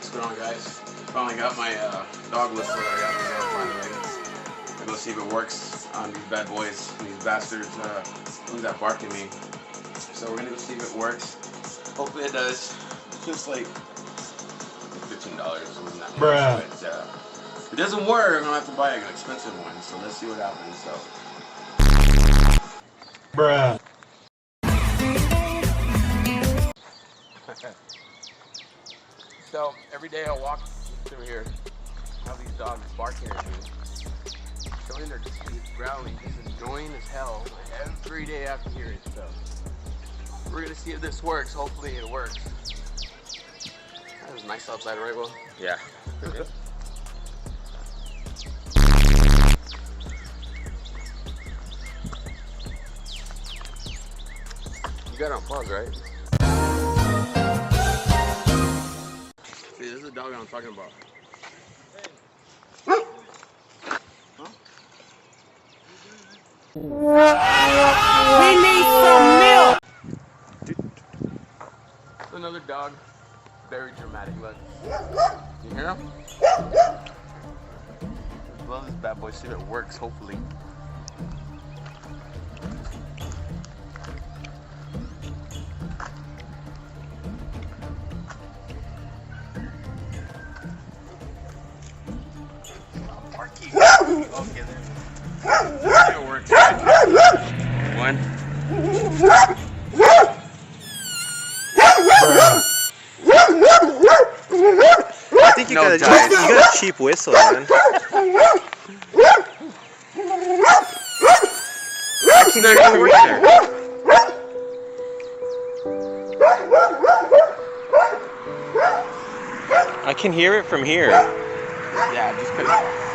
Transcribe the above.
What's going on, guys? Finally got my dog whistle that I got in the mail finally. I'm gonna see if it works on these bad boys, these bastards, ones that bark at me. So we're gonna go see if it works. Hopefully it does. It's just like $15. Wasn't that much? Bruh. But, if it doesn't work, I'm gonna have to buy an expensive one. So let's see what happens. So. Bruh. So every day I walk through here, how these dogs barking at me, showing their teeth, growling, just annoying as hell. Every day I have to hear it. So we're gonna see if this works. Hopefully it works. That was nice outside, right, Will? Yeah. You got it on pause, right? See, this is the dog I'm talking about. Huh? We need some milk! Another dog. Very dramatic, look. You hear him? Love this bad boy. See if it works, hopefully. Barky. Okay, there. It works. One. I think you got a cheap whistle, man. I can hear it from here. I can hear it from here. Yeah, just cut it off.